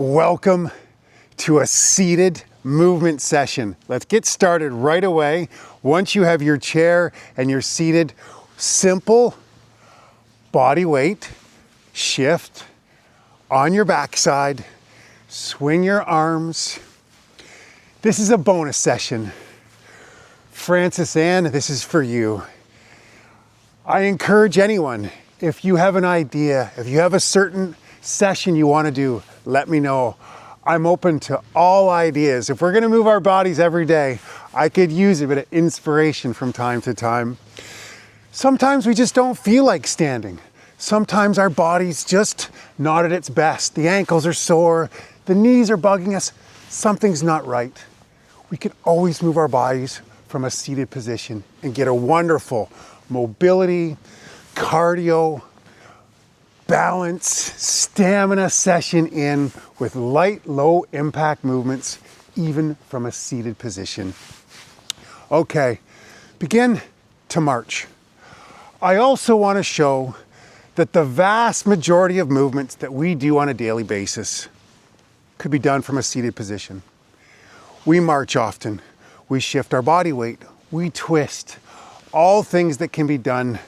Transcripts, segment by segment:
Welcome to a seated movement session. Let's get started right away. Once you have your chair and you're seated, simple body weight shift on your backside, swing your arms. This is a bonus session. Francis Ann, this is for you. I encourage anyone, if you have an idea, if you have a certain session you want to do, let me know. I'm open to all ideas. If we're going to move our bodies every day, I could use a bit of inspiration from time to time. Sometimes we just don't feel like standing. Sometimes our body's just not at its best. The ankles are sore, the knees are bugging us, something's not right. We can always move our bodies from a seated position and get a wonderful mobility, cardio, balance, stamina session in with light, low impact movements, even from a seated position. Okay, begin to march. I also want to show that the vast majority of movements that we do on a daily basis could be done from a seated position. We march often, we shift our body weight, we twist, all things that can be done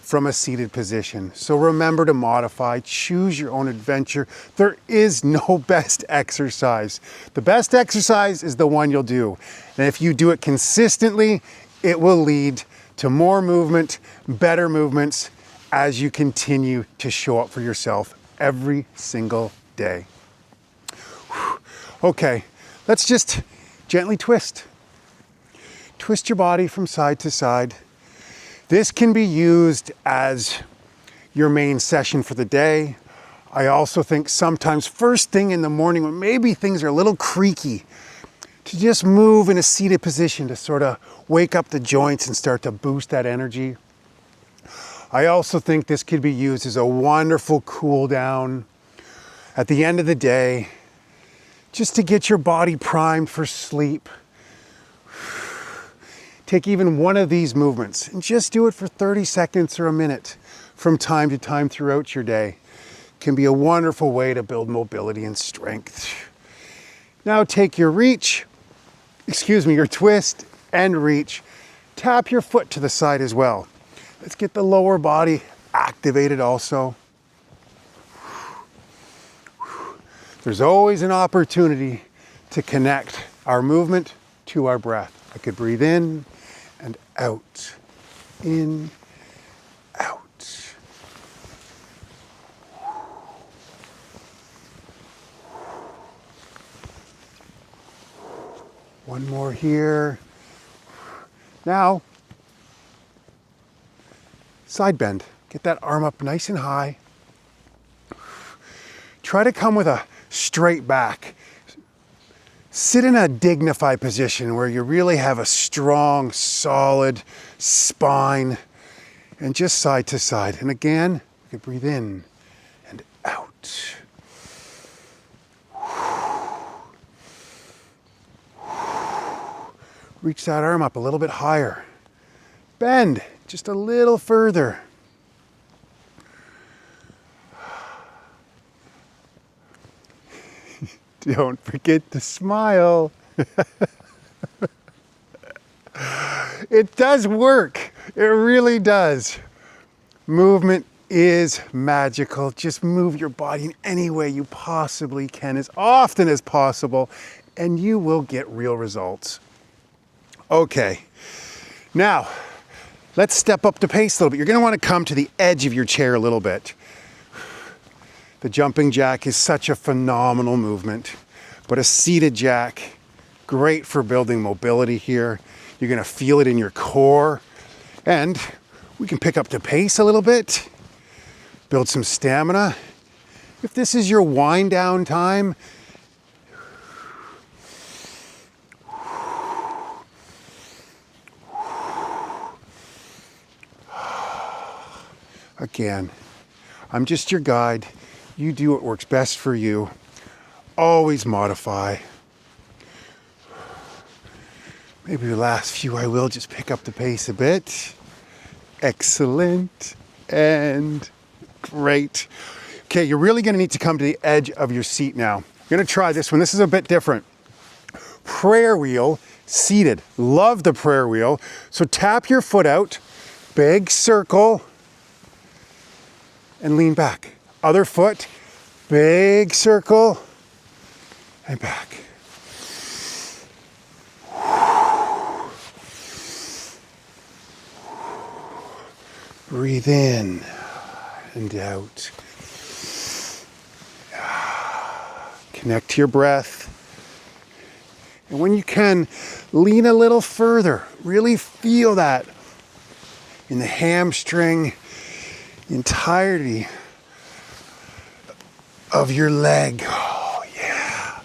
from a seated position. So remember to modify, choose your own adventure. There is no best exercise. The best exercise is the one you'll do. And if you do it consistently, it will lead to more movement, better movements as you continue to show up for yourself every single day. Okay, let's just gently twist. Twist your body from side to side. This can be used as your main session for the day. I also think sometimes first thing in the morning when maybe things are a little creaky, to just move in a seated position to sort of wake up the joints and start to boost that energy. I also think this could be used as a wonderful cool down at the end of the day, just to get your body primed for sleep. Take even one of these movements and just do it for 30 seconds or a minute from time to time throughout your day. It can be a wonderful way to build mobility and strength. Now take your your twist and reach. Tap your foot to the side as well. Let's get the lower body activated also. There's always an opportunity to connect our movement to our breath. I could breathe in and out, in, out. One more here. Now, side bend. Get that arm up nice and high. Try to come with a straight back. Sit in a dignified position where you really have a strong, solid spine and just side to side. And again, you can breathe in and out. Reach that arm up a little bit higher. Bend just a little further. Don't forget to smile. It does work. It really does. Movement is magical. Just move your body in any way you possibly can, as often as possible, and you will get real results. Okay, now let's step up the pace a little bit. You're going to want to come to the edge of your chair a little bit. The jumping jack is such a phenomenal movement, but a seated jack, great for building mobility here. You're gonna feel it in your core, and we can pick up the pace a little bit, build some stamina. If this is your wind down time, again, I'm just your guide. You do what works best for you. Always modify. Maybe the last few I will just pick up the pace a bit. Excellent and great. Okay, you're really gonna need to come to the edge of your seat now. I'm gonna try this one. This is a bit different. Prayer wheel, seated. Love the prayer wheel. So tap your foot out, big circle, and lean back. Other foot, big circle, and back. Breathe in and out. Connect to your breath. And when you can, lean a little further. Really feel that in the hamstring, the entirety of your leg. Oh, yeah.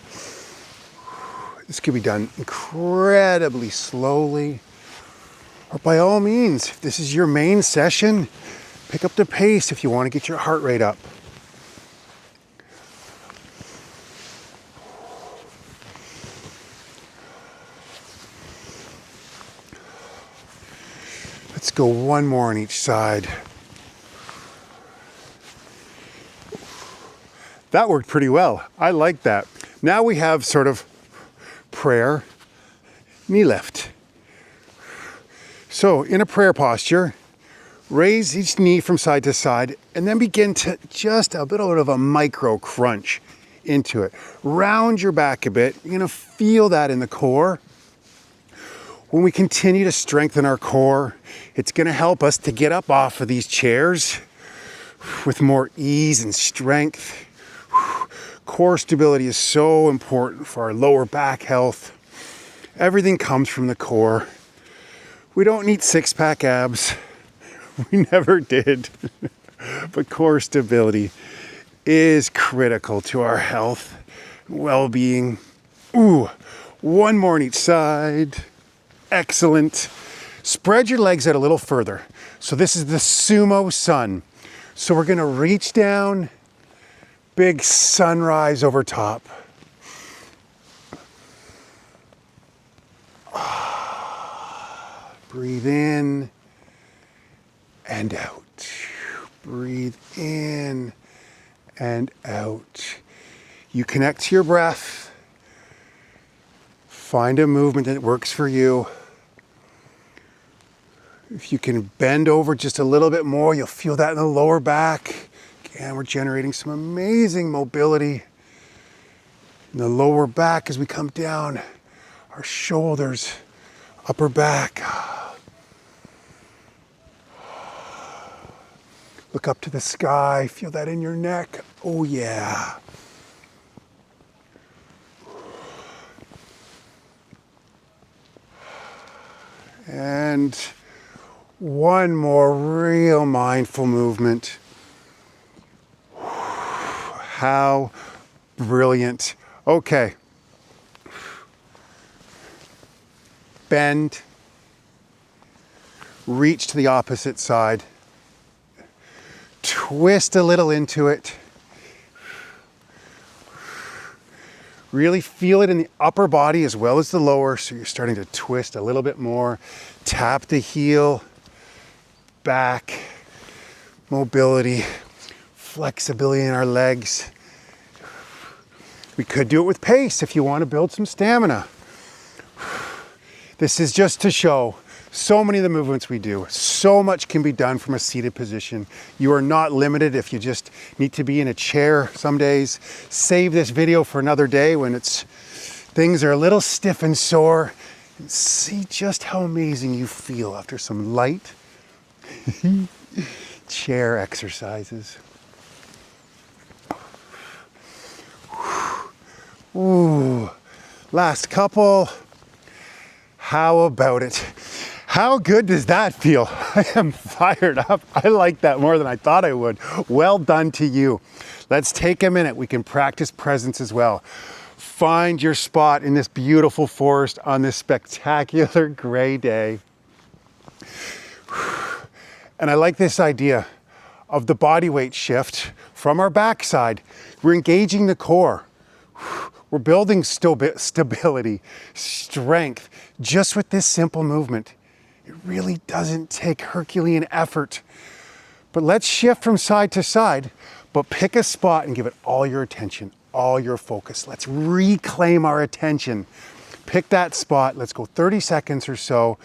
This can be done incredibly slowly. Or by all means, if this is your main session, pick up the pace if you want to get your heart rate up. Let's go one more on each side. That worked pretty well. I like that. Now we have sort of prayer, knee lift. So in a prayer posture, raise each knee from side to side and then begin to just a little bit of a micro crunch into it. Round your back a bit. You're gonna feel that in the core. When we continue to strengthen our core, it's gonna help us to get up off of these chairs with more ease and strength. Core stability is so important for our lower back health. Everything comes from the core. We don't need six-pack abs. We never did. But core stability is critical to our health, well-being. Ooh, one more on each side. Excellent. Spread your legs out a little further. So this is the Sumo sun. So we're gonna reach down, big sunrise over top. Breathe in and out. Breathe in and out. You connect to your breath. Find a movement that works for you. If you can bend over just a little bit more, you'll feel that in the lower back. Again, we're generating some amazing mobility in the lower back as we come down, our shoulders, upper back. Look up to the sky, feel that in your neck. Oh yeah. And one more real mindful movement. How brilliant. Okay. Bend. Reach to the opposite side. Twist a little into it. Really feel it in the upper body as well as the lower, so you're starting to twist a little bit more. Tap the heel, back, mobility, flexibility in our legs. We could do it with pace if you want to build some stamina. This is just to show so many of the movements we do. So much can be done from a seated position. You are not limited if you just need to be in a chair some days. Save this video for another day when things are a little stiff and sore. And see just how amazing you feel after some light chair exercises. Ooh, last couple. How about it? How good does that feel? I am fired up. I like that more than I thought I would. Well done to you. Let's take a minute. We can practice presence as well. Find your spot in this beautiful forest on this spectacular gray day. And I like this idea of the body weight shift from our backside. We're engaging the core. We're building stability, strength, just with this simple movement. It really doesn't take Herculean effort. But let's shift from side to side, but pick a spot and give it all your attention, all your focus. Let's reclaim our attention. Pick that spot. Let's go 30 seconds or so.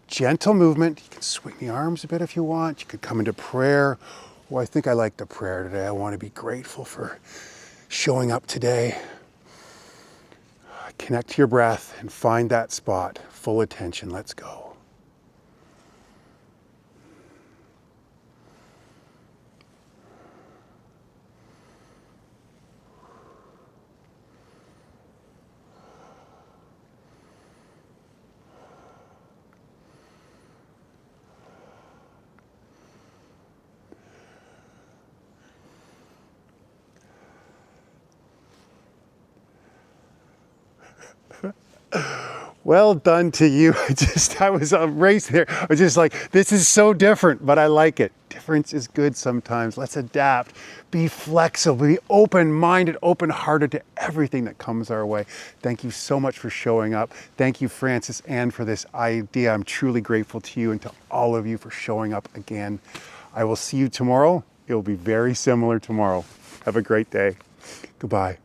Gentle movement. You can swing the arms a bit if you want. You could come into prayer. Oh, I think I like the prayer today. I want to be grateful for showing up today. Connect to your breath and find that spot. Full attention. Let's go. Well done to you. I was on race there. I was just like, this is so different, but I like it. Difference is good sometimes. Let's adapt. Be flexible. Be open-minded, open-hearted to everything that comes our way. Thank you so much for showing up. Thank you, Francis, Ann, for this idea. I'm truly grateful to you and to all of you for showing up again. I will see you tomorrow. It will be very similar tomorrow. Have a great day. Goodbye.